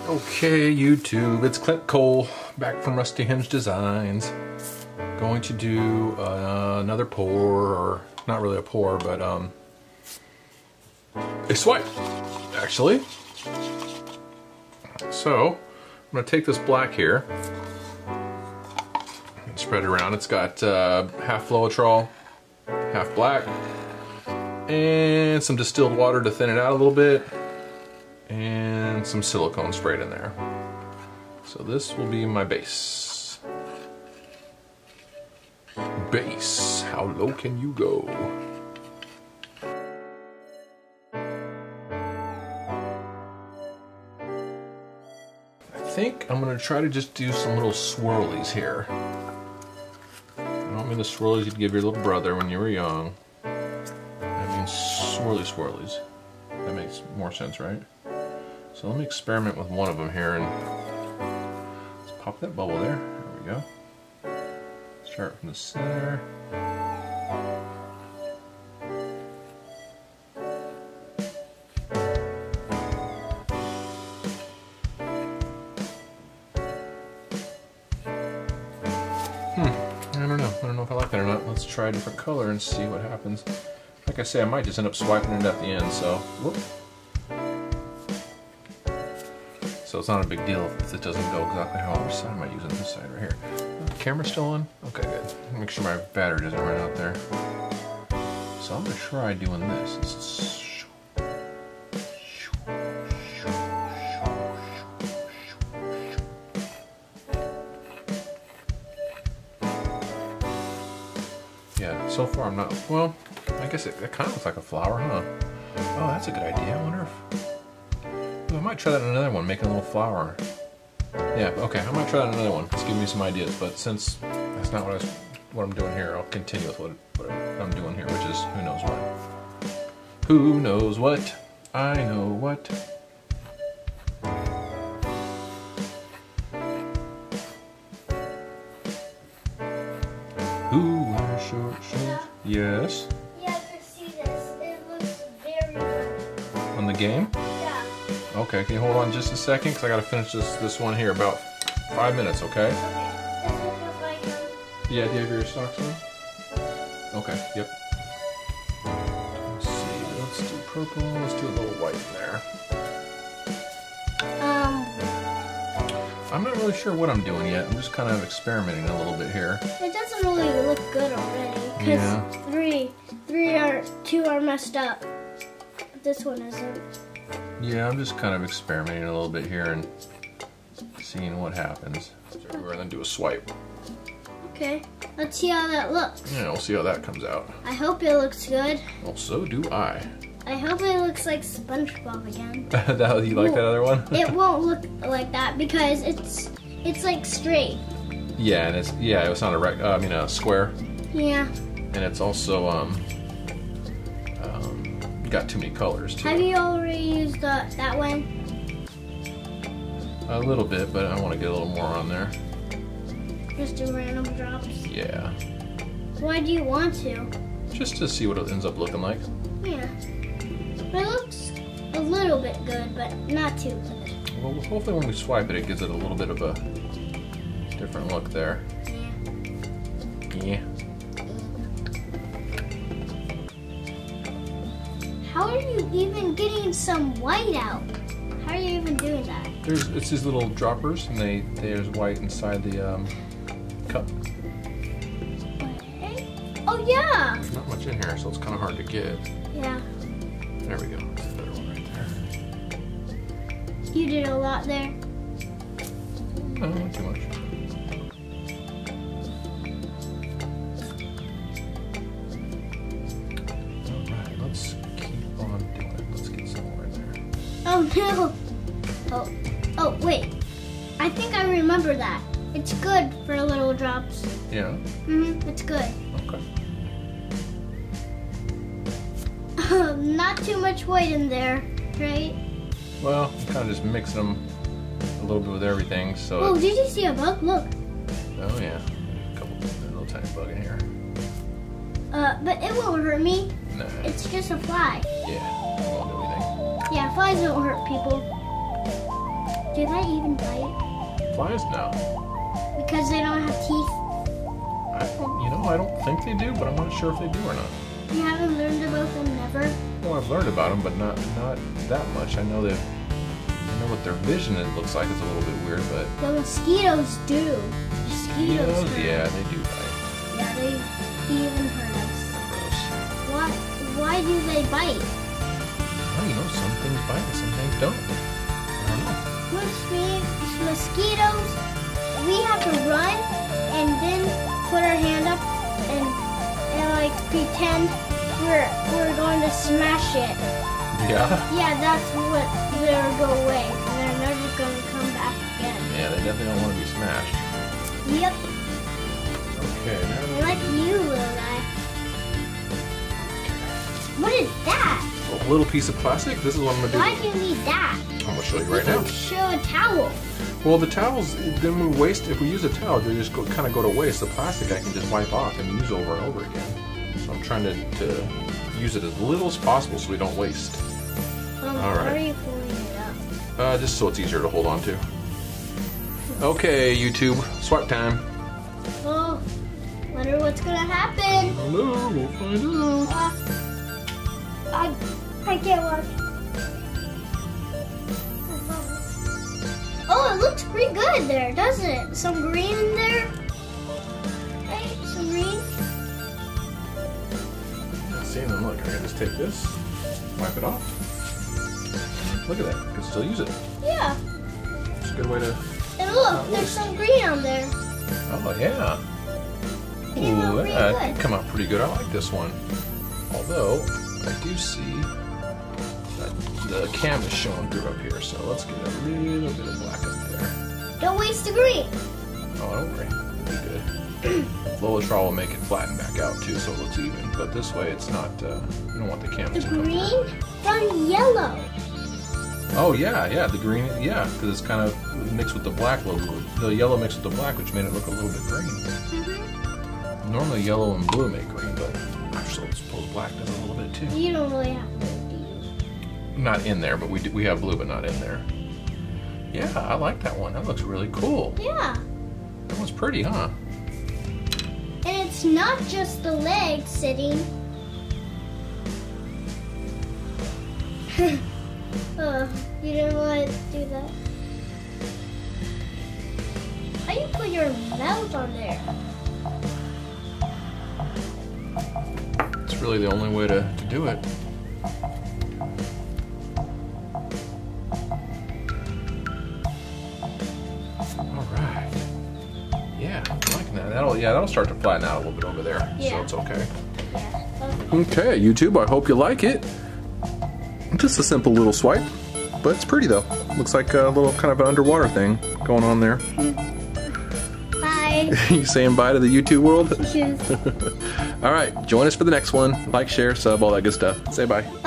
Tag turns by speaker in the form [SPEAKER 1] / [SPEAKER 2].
[SPEAKER 1] Okay, YouTube, it's Clint Cole, back from Rusty Hinge Designs. Going to do another pour, or not really a pour, but a swipe, actually. So, I'm going to take this black here and spread it around. It's got half Floetrol, half black, and some distilled water to thin it out a little bit, and some silicone sprayed in there. So this will be my base. Base, how low can you go? I think I'm gonna try to just do some little swirlies here. I don't mean the swirlies you'd give your little brother when you were young. I mean swirlies. That makes more sense, right? So let me experiment with one of them here, and let's pop that bubble there. There we go. Start from the center. I don't know if I like that or not. Let's try a different color and see what happens. Like I say, I might just end up swiping it at the end, so whoop. So it's not a big deal if it doesn't go exactly how. Which side am I using? This side right here. Camera still on? Okay, good. Make sure my battery doesn't run out there. So I'm gonna try doing this. This is yeah, so far I'm not, well, I guess it kind of looks like a flower, huh? Oh, that's a good idea. I wonder if I might try that in another one, make a little flower. Yeah, okay, I might try that in another one. It's giving me some ideas, but since that's not what I'm doing here, I'll continue with what I'm doing here, which is who knows what. Who knows what? I know what. Who wears short shorts? Yes?
[SPEAKER 2] Yeah, I can see this. It looks very good.
[SPEAKER 1] On the game? Okay, can you hold on just a second? Because I gotta finish this one here, about 5 minutes, okay?
[SPEAKER 2] Okay. Does it look like
[SPEAKER 1] Yeah, do you have your socks on? Okay, yep. Let's see, let's do purple, let's do a little white in there. I'm not really sure what I'm doing yet. I'm just kind of experimenting a little bit here.
[SPEAKER 2] It doesn't really look good already.
[SPEAKER 1] Yeah.
[SPEAKER 2] Because two are messed up. But this one isn't.
[SPEAKER 1] Yeah, I'm just kind of experimenting a little bit here and seeing what happens. We're gonna do a swipe.
[SPEAKER 2] Okay, let's see how that looks.
[SPEAKER 1] Yeah, we'll see how that comes out.
[SPEAKER 2] I hope it looks good.
[SPEAKER 1] Well, so do I.
[SPEAKER 2] I hope it looks like SpongeBob again.
[SPEAKER 1] You like that other one?
[SPEAKER 2] It won't look like that because it's like straight.
[SPEAKER 1] Yeah, and it's it's not a square.
[SPEAKER 2] Yeah.
[SPEAKER 1] And it's also got too many colors too.
[SPEAKER 2] Have you already used that one?
[SPEAKER 1] A little bit, but I want to get a little more on there.
[SPEAKER 2] Just do random drops?
[SPEAKER 1] Yeah.
[SPEAKER 2] Why do you want to?
[SPEAKER 1] Just to see what it ends up looking like.
[SPEAKER 2] Yeah. But it looks a little bit good, but not too good.
[SPEAKER 1] Well, hopefully when we swipe it, it gives it a little bit of a different look there. Yeah.
[SPEAKER 2] How are you even getting some white out? How are you even doing that?
[SPEAKER 1] It's these little droppers, and there's white inside the cup.
[SPEAKER 2] Okay. Oh yeah.
[SPEAKER 1] There's not much in here, so it's kind of hard to get.
[SPEAKER 2] Yeah.
[SPEAKER 1] There we go. That's a better one right there.
[SPEAKER 2] You did a lot there.
[SPEAKER 1] No, not too much. Alright, let's keep on doing it. Let's get some more in there.
[SPEAKER 2] Oh no. Oh wait. I think I remember that. It's good for little drops.
[SPEAKER 1] Yeah?
[SPEAKER 2] It's good.
[SPEAKER 1] Okay.
[SPEAKER 2] Not too much white in there, right?
[SPEAKER 1] Well, I'm kind of just mixing them a little bit with everything, so...
[SPEAKER 2] Oh, did you see a bug? Look.
[SPEAKER 1] Oh yeah, a little tiny bug in here.
[SPEAKER 2] But it won't hurt me.
[SPEAKER 1] Nah.
[SPEAKER 2] It's just a fly.
[SPEAKER 1] Yeah, it won't do anything.
[SPEAKER 2] Yeah, flies don't hurt people. Do they even bite?
[SPEAKER 1] Flies now.
[SPEAKER 2] Because they don't have teeth?
[SPEAKER 1] I don't think they do, but I'm not sure if they do or not.
[SPEAKER 2] You haven't learned about them, never?
[SPEAKER 1] Well, I've learned about them, but not that much. I know what their vision looks like. It's a little bit weird, but
[SPEAKER 2] The mosquitoes do. Mosquitoes hurt.
[SPEAKER 1] yeah, they do bite.
[SPEAKER 2] Yeah, they even hurt us.
[SPEAKER 1] Gross.
[SPEAKER 2] Why do they bite?
[SPEAKER 1] Well, some things bite and some things don't. I don't know.
[SPEAKER 2] Mosquitoes, we have to run and then put our hand up and like pretend we're going to smash it.
[SPEAKER 1] Yeah?
[SPEAKER 2] Yeah, that's what they'll go away. They're never going to come back again.
[SPEAKER 1] Yeah, they definitely don't want to be smashed.
[SPEAKER 2] Yep.
[SPEAKER 1] Okay, now
[SPEAKER 2] Like you, little guy. What is that?
[SPEAKER 1] a little piece of plastic. This is what I'm going to do.
[SPEAKER 2] Why do you need that?
[SPEAKER 1] I'm going to show you right now.
[SPEAKER 2] Show a towel.
[SPEAKER 1] Well, the towels, then we waste, if we use a towel, they just kind of go to waste. The plastic I can just wipe off and use over and over again. So I'm trying to use it as little as possible so we don't waste. All
[SPEAKER 2] How
[SPEAKER 1] right.
[SPEAKER 2] are you pulling it up?
[SPEAKER 1] Just so it's easier to hold on to. Okay, YouTube, swipe time.
[SPEAKER 2] Oh, wonder what's gonna happen.
[SPEAKER 1] Hello, we'll find out.
[SPEAKER 2] I get one. Oh, it looks pretty good there, doesn't it? Some green in there. Right, some green.
[SPEAKER 1] See, and then look, I can just take this, wipe it off. Look at that, I can still use it.
[SPEAKER 2] Yeah.
[SPEAKER 1] It's a good way to.
[SPEAKER 2] And look, there's some green on there.
[SPEAKER 1] Oh yeah.
[SPEAKER 2] Came out
[SPEAKER 1] Ooh,
[SPEAKER 2] pretty
[SPEAKER 1] that
[SPEAKER 2] good.
[SPEAKER 1] did come out pretty good. I like this one. Although I do see that the cam is showing through up here, so let's get a little bit of black up there.
[SPEAKER 2] Don't waste the green.
[SPEAKER 1] Oh, don't worry, it'll be good. Lolitral will make it flatten back out too, so it looks even. But this way, it's not. You don't want the cam
[SPEAKER 2] The
[SPEAKER 1] to come through.
[SPEAKER 2] green from yellow.
[SPEAKER 1] Oh yeah, the green, yeah, because it's kind of mixed with the black a little. The yellow mixed with the black, which made it look a little bit green. Normally yellow and blue make green, but actually I suppose black does a little bit too.
[SPEAKER 2] You don't really have to, do you?
[SPEAKER 1] Not in there, but we have blue, but not in there. Yeah, I like that one. That looks really cool.
[SPEAKER 2] Yeah.
[SPEAKER 1] That one's pretty, huh?
[SPEAKER 2] And it's not just the leg sitting. You didn't want to do that. How do you put your mouth on there?
[SPEAKER 1] It's really the only way to do it. Alright. Yeah, I'm liking that. That'll start to flatten out a little bit over there.
[SPEAKER 2] Yeah.
[SPEAKER 1] So it's okay.
[SPEAKER 2] Yeah.
[SPEAKER 1] Okay, YouTube, I hope you like it. Just a simple little swipe, but it's pretty though. Looks like a little kind of an underwater thing going on there.
[SPEAKER 2] Bye.
[SPEAKER 1] You saying bye to the YouTube world?
[SPEAKER 2] Yes.
[SPEAKER 1] All right, join us for the next one. Like, share, sub, all that good stuff. Say bye.
[SPEAKER 2] Bye.